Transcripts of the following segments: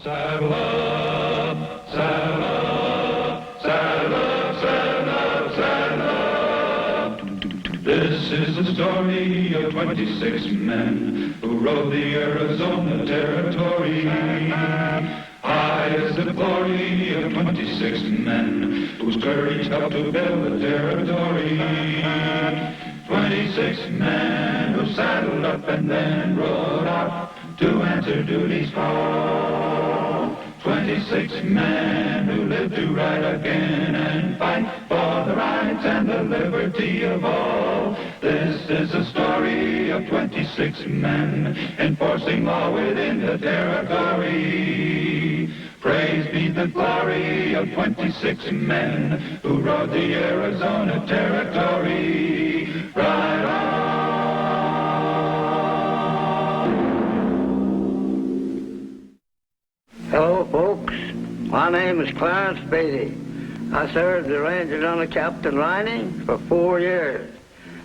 Saddle up, saddle up, saddle up, saddle up, saddle up. This is the story of 26 men who rode the Arizona Territory. High is the glory of 26 men whose courage helped to build the territory. 26 men who saddled up and then rode out to answer duty's call. 26 men who lived to ride again and fight for the rights and the liberty of all. This is the story of 26 men enforcing law within the territory. Praise be the glory of 26 men who rode the Arizona Territory. Ride on. Hello, folks. My name is Clarence Beatty. I served as Ranger under Captain Rynning for 4 years.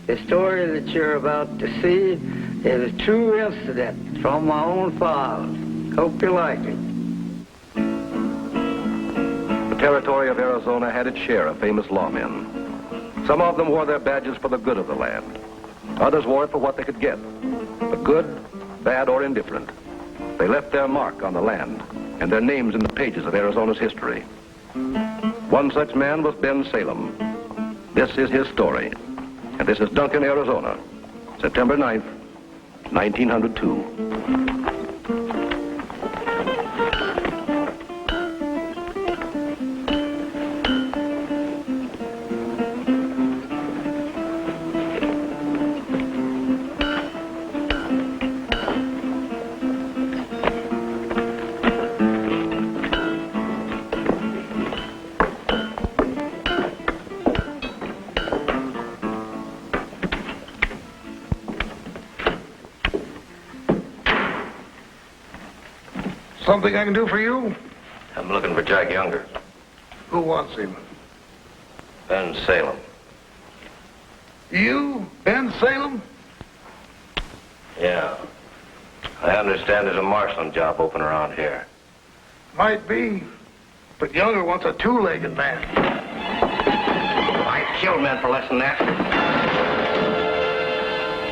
The story that you're about to see is a true incident from my own files. Hope you like it. The territory of Arizona had its share of famous lawmen. Some of them wore their badges for the good of the land. Others wore it for what they could get. The good, bad, or indifferent. They left their mark on the land and their names in the pages of Arizona's history. One such man was Ben Salem. This is his story. And this is Duncan, Arizona, September 9th, 1902. Something I can do for you? I'm looking for Jack Younger. Who wants him? Ben Salem. You, Ben Salem? Yeah. I understand there's a marshaling job open around here. Might be. But Younger wants a two-legged man. I killed men for less than that.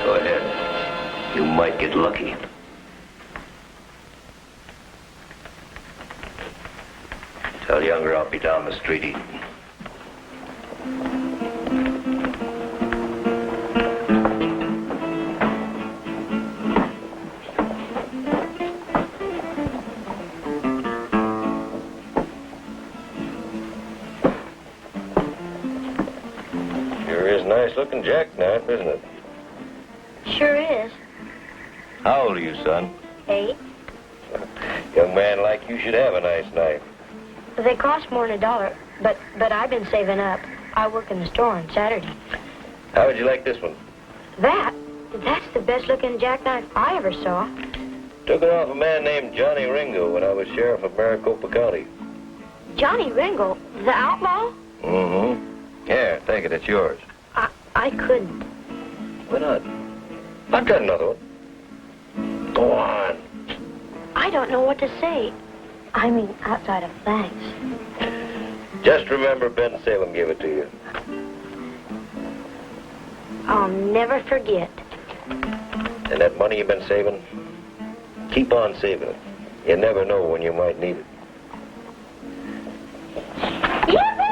Go ahead. You might get lucky. Tell Younger I'll be down the street eating. Sure is nice-looking jackknife, isn't it? Sure is. How old are you, son? 8. Young man like you should have a nice knife. They cost more than $1, but I've been saving up. I work in the store on Saturday. How would you like this one? That's the best-looking jackknife I ever saw. Took it off a man named Johnny Ringo when I was sheriff of Maricopa County. Johnny Ringo, the outlaw? Mm-hmm. Here, take it. It's yours. I couldn't. Why not? I've got another one. Go on. I don't know what to say. I mean, outside of thanks. Just remember Ben Salem gave it to you. I'll never forget. And that money you've been saving, keep on saving it. You never know when you might need it. Yippee!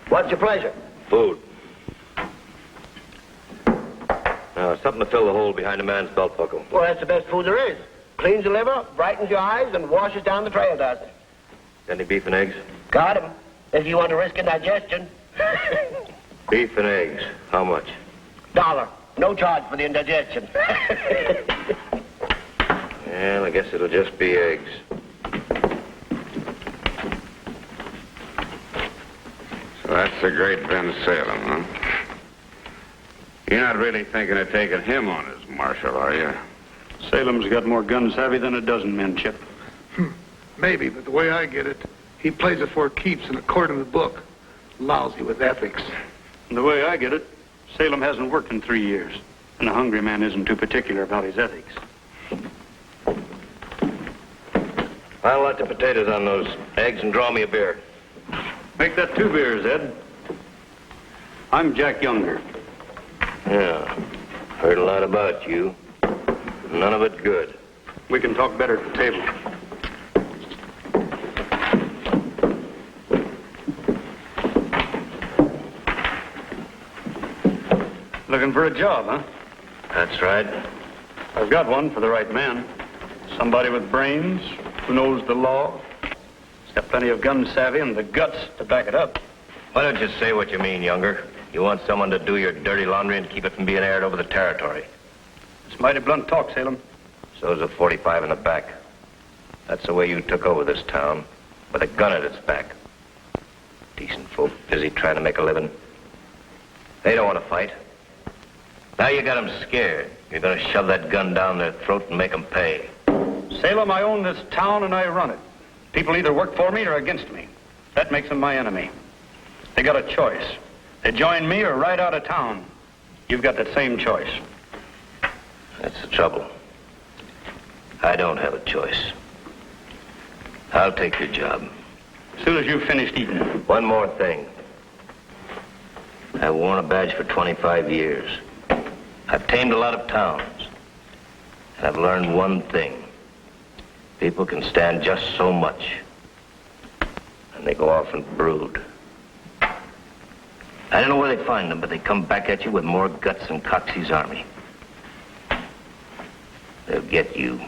What's your pleasure? Food. Something to fill the hole behind a man's belt buckle. Well, that's the best food there is. Cleans the liver, brightens your eyes, and washes down the trail, does it? Any beef and eggs? Got him. If you want to risk indigestion. Beef and eggs. How much? $1. No charge for the indigestion. Well, I guess it'll just be eggs. So that's the great Ben Salem, huh? You're not really thinking of taking him on as marshal, are you? Salem's got more gun savvy than a dozen men, Chip. Maybe, but the way I get it, he plays it for keeps and according to the book. Lousy with ethics. And the way I get it, Salem hasn't worked in 3 years, and a hungry man isn't too particular about his ethics. I'll light the potatoes on those eggs and draw me a beer. Make that 2 beers, Ed. I'm Jack Younger. Yeah, heard a lot about you. None of it good. We can talk better at the table. Looking for a job, huh? That's right. I've got one for the right man. Somebody with brains, who knows the law. He's got plenty of gun savvy and the guts to back it up. Why don't you say what you mean, Younger? You want someone to do your dirty laundry and keep it from being aired over the territory. It's mighty blunt talk, Salem. So's a 45 in the back. That's the way you took over this town, with a gun at its back. Decent folk busy trying to make a living. They don't want to fight. Now you got them scared. You're going to shove that gun down their throat and make them pay. Salem, I own this town and I run it. People either work for me or against me. That makes them my enemy. They got a choice. They join me or ride out of town. You've got that same choice. That's the trouble. I don't have a choice. I'll take your job. As soon as you've finished eating. One more thing. I've worn a badge for 25 years. I've tamed a lot of towns. And I've learned one thing. People can stand just so much. And they go off and brood. I don't know where they find them, but they come back at you with more guts than Coxey's army. They'll get you.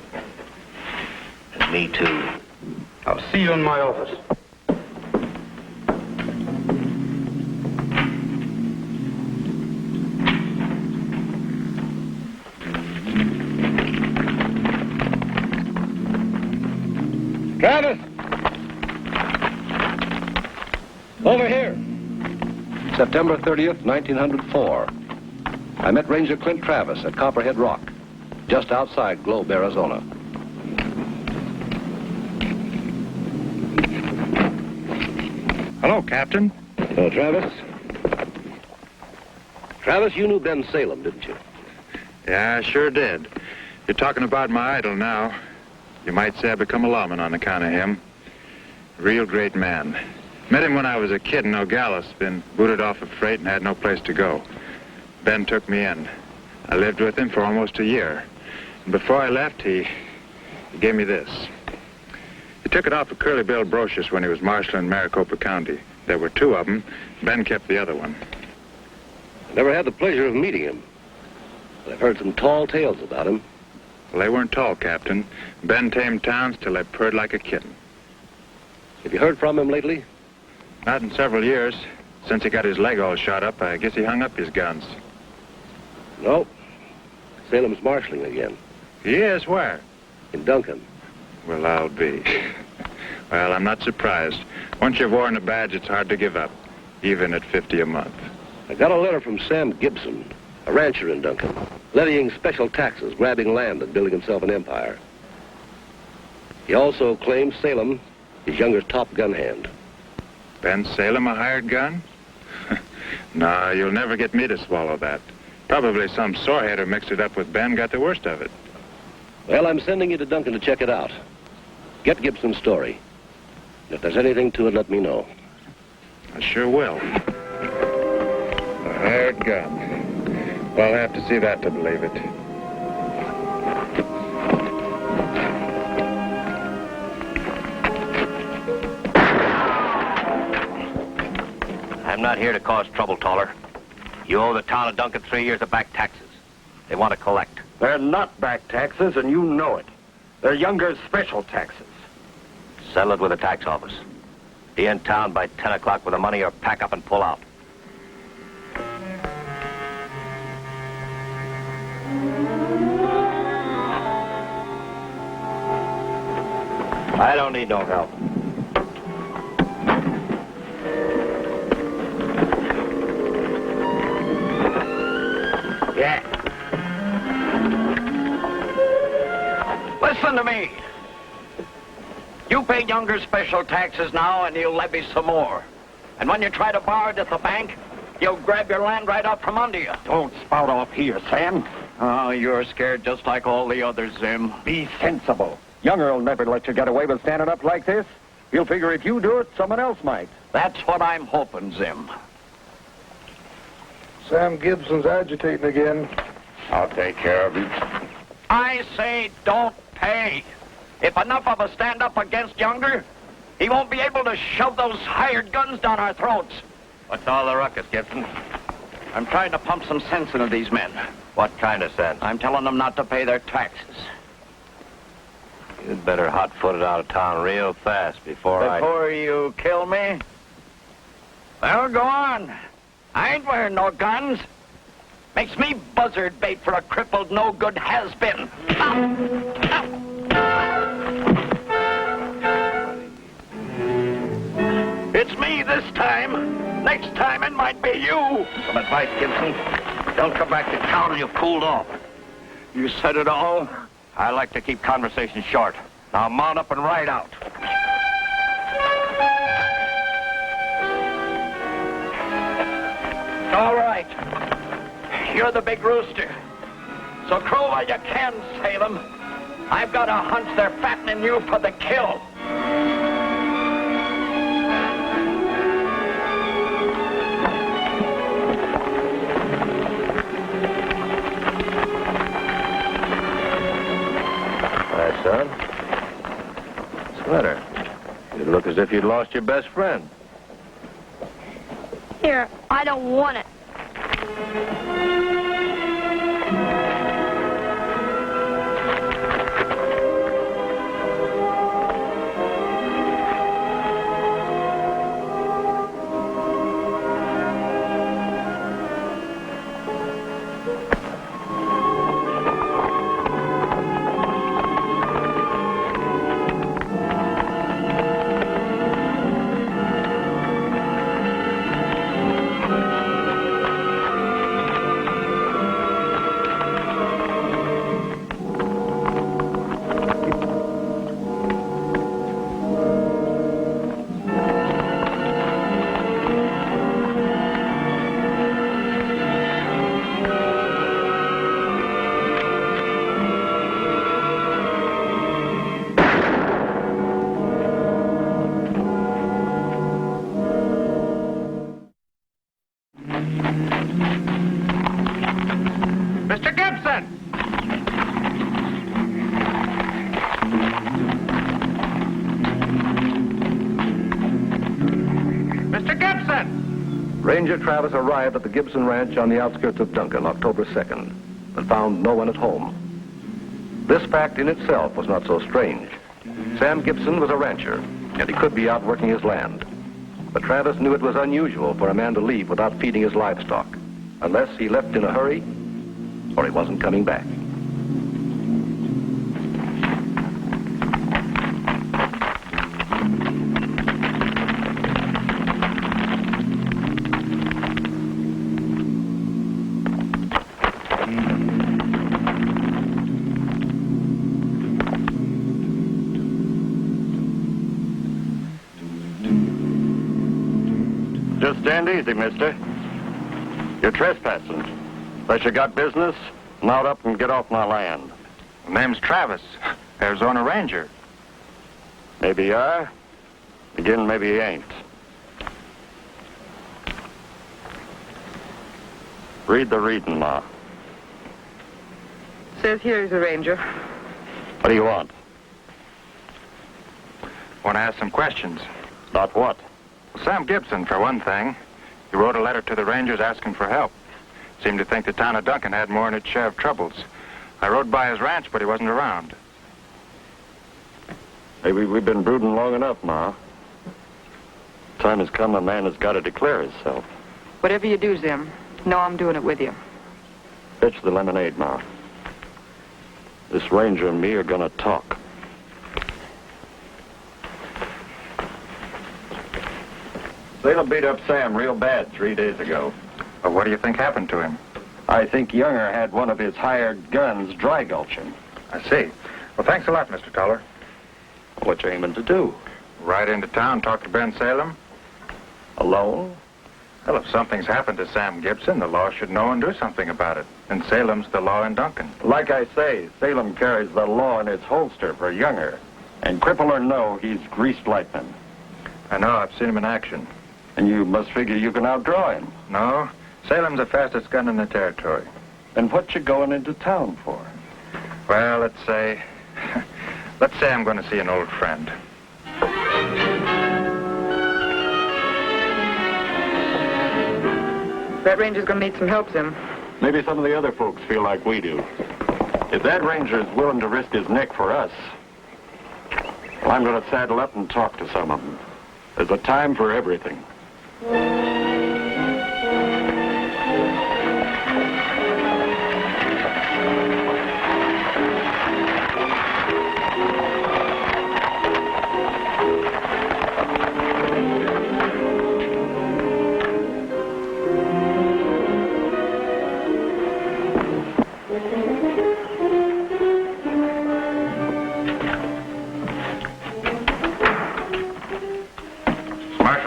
And me too. I'll see you in my office. Travis! Over here. September 30th, 1904. I met Ranger Clint Travis at Copperhead Rock, just outside Globe, Arizona. Hello, Captain. Hello, Travis. Travis, you knew Ben Salem, didn't you? Yeah, I sure did. You're talking about my idol now. You might say I become a lawman on account of him. Real great man. Met him when I was a kid in Nogales, been booted off of freight and had no place to go. Ben took me in. I lived with him for almost a year. And before I left, he gave me this. He took it off of Curly Bill Brocious when he was marshal in Maricopa County. There were 2 of them. Ben kept the other one. I never had the pleasure of meeting him. But I've heard some tall tales about him. Well, they weren't tall, Captain. Ben tamed towns till they purred like a kitten. Have you heard from him lately? Not in several years. Since he got his leg all shot up, I guess he hung up his guns. No. Salem's marshaling again. He is? Where? In Duncan. Well, I'll be. Well, I'm not surprised. Once you've worn a badge, it's hard to give up, even at $50 a month. I got a letter from Sam Gibson, a rancher in Duncan, levying special taxes, grabbing land, and building himself an empire. He also claims Salem is Younger's top gun hand. Ben Salem a hired gun? No, you'll never get me to swallow that. Probably some sorehead who mixed it up with Ben got the worst of it. Well, I'm sending you to Duncan to check it out. Get Gibson's story. If there's anything to it, let me know. I sure will. A hired gun. Well, I'll have to see that to believe it. I'm not here to cause trouble, Toller. You owe the town of Duncan 3 years of back taxes. They want to collect. They're not back taxes, and you know it. They're Younger's special taxes. Settle it with the tax office. Be in town by 10 o'clock with the money or pack up and pull out. I don't need no help. Yeah. Listen to me. You pay Younger special taxes now, and you'll levy some more. And when you try to borrow it at the bank, you'll grab your land right out from under you. Don't spout off here, Sam. Oh, you're scared just like all the others, Zim. Be sensible. Younger will never let you get away with standing up like this. He'll figure if you do it, someone else might. That's what I'm hoping, Zim. Sam Gibson's agitating again. I'll take care of him. I say don't pay. If enough of us stand up against Younger, he won't be able to shove those hired guns down our throats. What's all the ruckus, Gibson? I'm trying to pump some sense into these men. What kind of sense? I'm telling them not to pay their taxes. You'd better hot-foot it out of town real fast Before you kill me? Well, go on. I ain't wearing no guns. Makes me buzzard bait for a crippled, no-good has-been. It's me this time. Next time it might be you. Some advice, Gibson. Don't come back to town till you've cooled off. You said it all. I like to keep conversation short. Now mount up and ride out. All right. You're the big rooster. So crow while you can, Salem. I've got a hunch they're fattening you for the kill. Hi, son. What's the matter? You look as if you'd lost your best friend. Here, I don't want it. Mr. Gibson! Mr. Gibson! Ranger Travis arrived at the Gibson Ranch on the outskirts of Duncan October 2nd and found no one at home. This fact in itself was not so strange. Sam Gibson was a rancher, and he could be out working his land. But Travis knew it was unusual for a man to leave without feeding his livestock, unless he left in a hurry or he wasn't coming back. Just stand easy, mister. You're trespassing. Unless you got business, mount up and get off my land. Name's Travis, Arizona Ranger. Maybe you are. Again, maybe you ain't. Read the reading, Ma. Says here he's a ranger. What do you want? Want to ask some questions. About what? Well, Sam Gibson, for one thing. He wrote a letter to the Rangers asking for help. Seemed to think the town of Duncan had more than its share of troubles. I rode by his ranch, but he wasn't around. Maybe we've been brooding long enough, Ma. Time has come a man has got to declare himself. Whatever you do, Zim, know I'm doing it with you. Fetch the lemonade, Ma. This ranger and me are gonna talk. Salem beat up Sam real bad 3 days ago. Well, what do you think happened to him? I think Younger had one of his hired guns dry gulching. I see. Well, thanks a lot, Mr. Toller. What you aiming to do? Ride into town, talk to Ben Salem. Alone? Well, if something's happened to Sam Gibson, the law should know and do something about it. And Salem's the law in Duncan. Like I say, Salem carries the law in its holster for Younger. And cripple or no, he's greased lightning. I know, I've seen him in action. And you must figure you can outdraw him. No, Salem's the fastest gun in the territory. And what you going into town for? Well, let's say I'm going to see an old friend. That ranger's gonna need some help, Sim. Maybe some of the other folks feel like we do. If that ranger is willing to risk his neck for us, well, I'm going to saddle up and talk to some of them. There's a time for everything.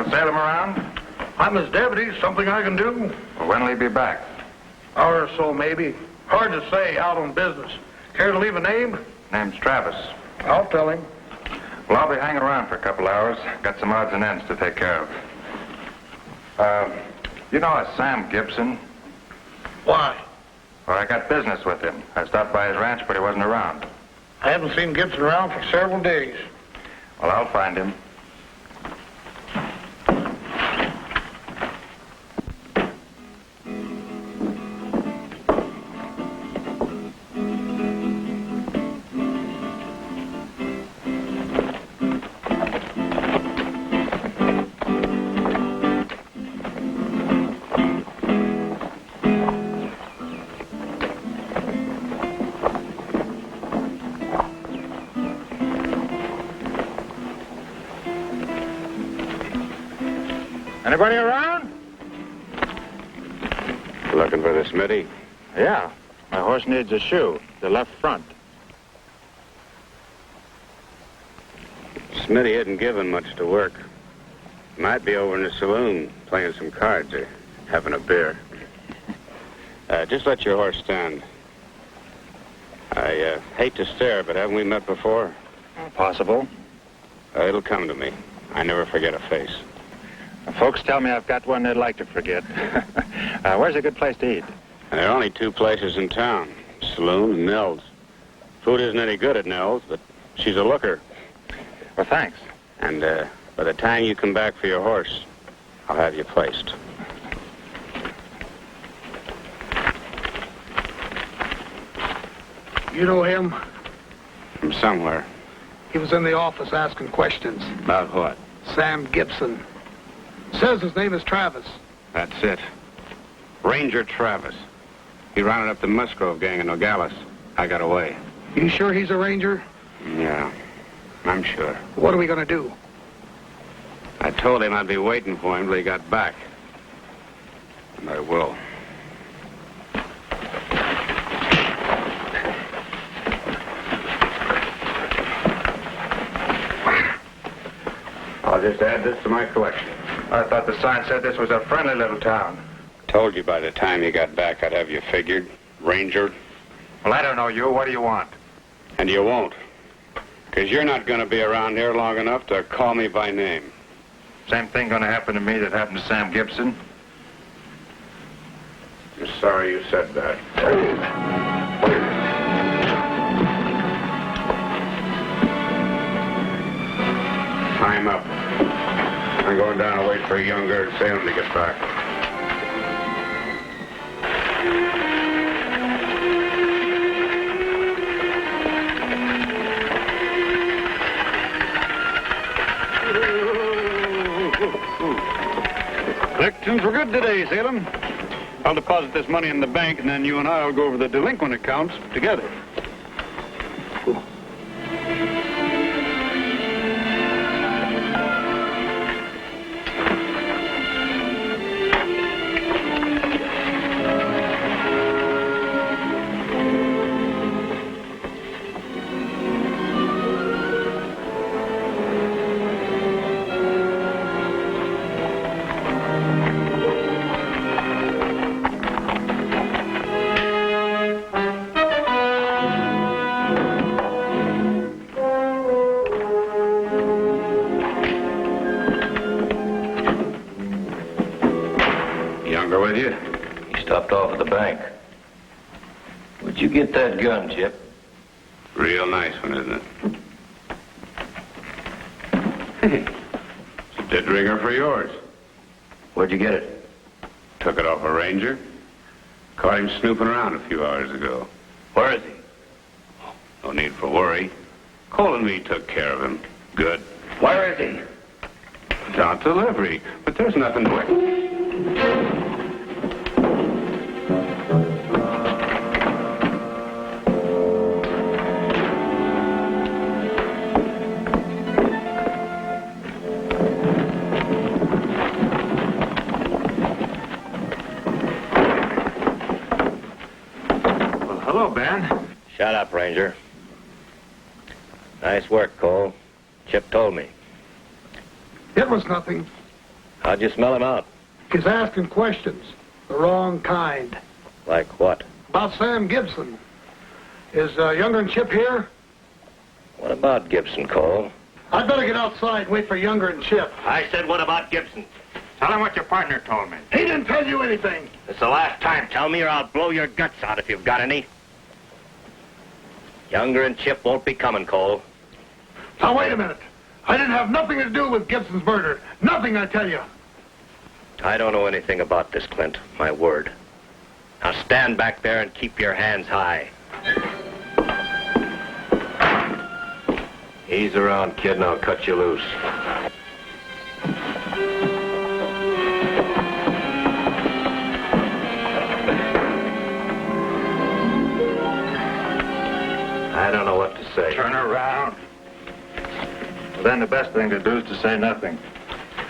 Salem around? I'm his deputy. Something I can do? Well, when'll he be back? Hour or so, maybe. Hard to say, out on business. Care to leave a name? Name's Travis. I'll tell him. Well, I'll be hanging around for a couple hours. Got some odds and ends to take care of. You know a Sam Gibson? Why? Well, I got business with him. I stopped by his ranch, but he wasn't around. I haven't seen Gibson around for several days. Well, I'll find him. Anybody around? Looking for the smithy? Yeah. My horse needs a shoe. The left front. Smitty isn't given much to work. Might be over in the saloon playing some cards or having a beer. Just let your horse stand. I hate to stare, but haven't we met before? Possible. It'll come to me. I never forget a face. Folks tell me I've got one they'd like to forget. Where's a good place to eat? And there are only two places in town, saloon and Nell's. Food isn't any good at Nell's, but she's a looker. Well, thanks. And by the time you come back for your horse, I'll have you placed. You know him? From somewhere. He was in the office asking questions. About what? Sam Gibson. Says his name is Travis. That's it. Ranger Travis. He rounded up the Musgrove gang in Nogales. I got away. You sure he's a ranger? Yeah, I'm sure. What are we going to do? I told him I'd be waiting for him till he got back. And I will. I'll just add this to my collection. I thought the sign said this was a friendly little town. Told you by the time you got back I'd have you figured. Ranger. Well, I don't know you. What do you want? And you won't. Because you're not going to be around here long enough to call me by name. Same thing going to happen to me that happened to Sam Gibson? I'm sorry you said that. Time up. I'm going down and wait for Younger and Salem to get back. Collections were good today, Salem. I'll deposit this money in the bank, and then you and I will go over the delinquent accounts together. Dropped off at the bank. Where'd you get that gun, Chip? Real nice one, isn't it? It's a dead ringer for yours. Where'd you get it? Took it off a ranger. Caught him snooping around a few hours ago. Where is he? No need for worry. Cole and me took care of him. Good. Where is he? Down to delivery, but there's nothing to it. Hello, Ben. Shut up, Ranger. Nice work, Cole. Chip told me. It was nothing. How'd you smell him out? He's asking questions. The wrong kind. Like what? About Sam Gibson. Is Younger and Chip here? What about Gibson, Cole? I'd better get outside and wait for Younger and Chip. I said, what about Gibson? Tell him what your partner told me. He didn't tell you anything. It's the last time. Tell me or I'll blow your guts out if you've got any. Younger and Chip won't be coming, Cole. Now, wait a minute. I didn't have nothing to do with Gibson's murder. Nothing, I tell you. I don't know anything about this, Clint. My word. Now stand back there and keep your hands high. Ease around, kid, and I'll cut you loose. I don't know what to say. Turn around. Well, then the best thing to do is to say nothing.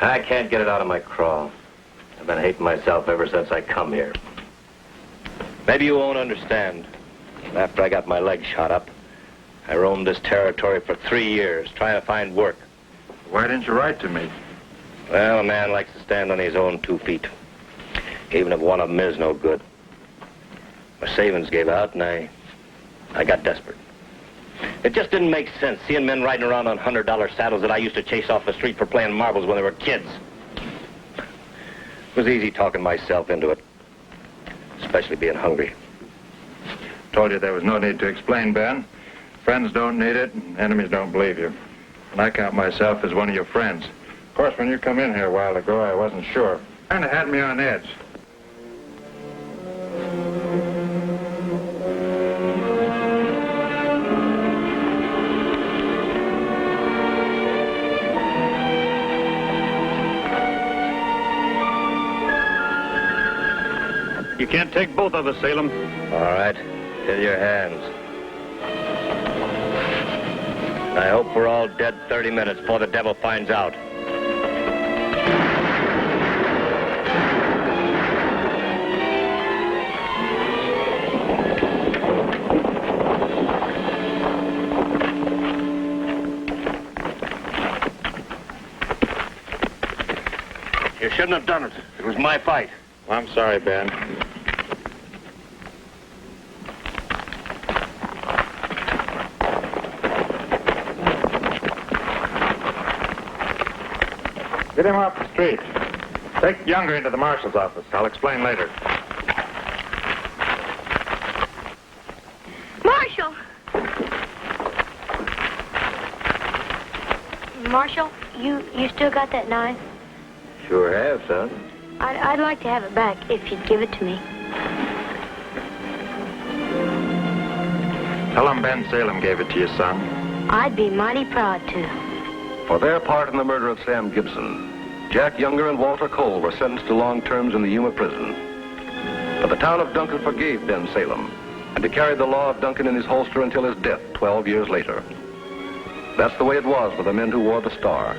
I can't get it out of my craw. I've been hating myself ever since I come here. Maybe you won't understand. After I got my leg shot up, I roamed this territory for 3 years, trying to find work. Why didn't you write to me? Well, a man likes to stand on his own 2 feet, even if one of them is no good. My savings gave out, and I got desperate. It just didn't make sense seeing men riding around on $100 saddles that I used to chase off the street for playing marbles when they were kids. It was easy talking myself into it, especially being hungry. Told you there was no need to explain, Ben. Friends don't need it, and enemies don't believe you. And I count myself as one of your friends. Of course, when you come in here a while ago, I wasn't sure. Kind of had me on edge. You can't take both of us, Salem. All right, fill your hands. I hope we're all dead 30 minutes before the devil finds out. You shouldn't have done it. It was my fight. I'm sorry, Ben. Get him off the street. Take Younger into the marshal's office. I'll explain later. Marshal! Marshal, you still got that knife? Sure have, son. I'd like to have it back if you'd give it to me. Tell him Ben Salem gave it to you, son. I'd be mighty proud to. For their part in the murder of Sam Gibson, Jack Younger and Walter Cole were sentenced to long terms in the Yuma prison. But the town of Duncan forgave Ben Salem, and he carried the law of Duncan in his holster until his death 12 years later. That's the way it was for the men who wore the star.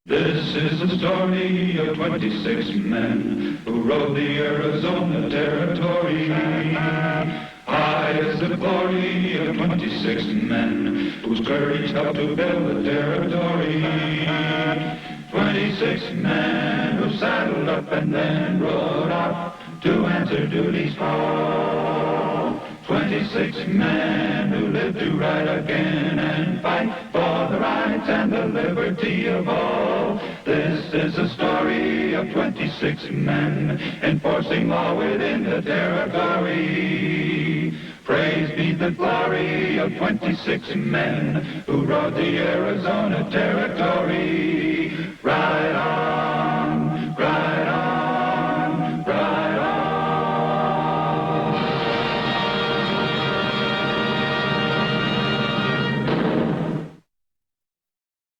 This is the story of 26 men who rode the Arizona Territory. High is the glory of 26 men whose courage helped to build the territory. 26 men who saddled up and then rode out to answer duty's call. 26 men who live to ride again and fight for the rights and the liberty of all. This is a story of 26 men enforcing law within the territory. Praise be the glory of 26 men who rode the Arizona territory.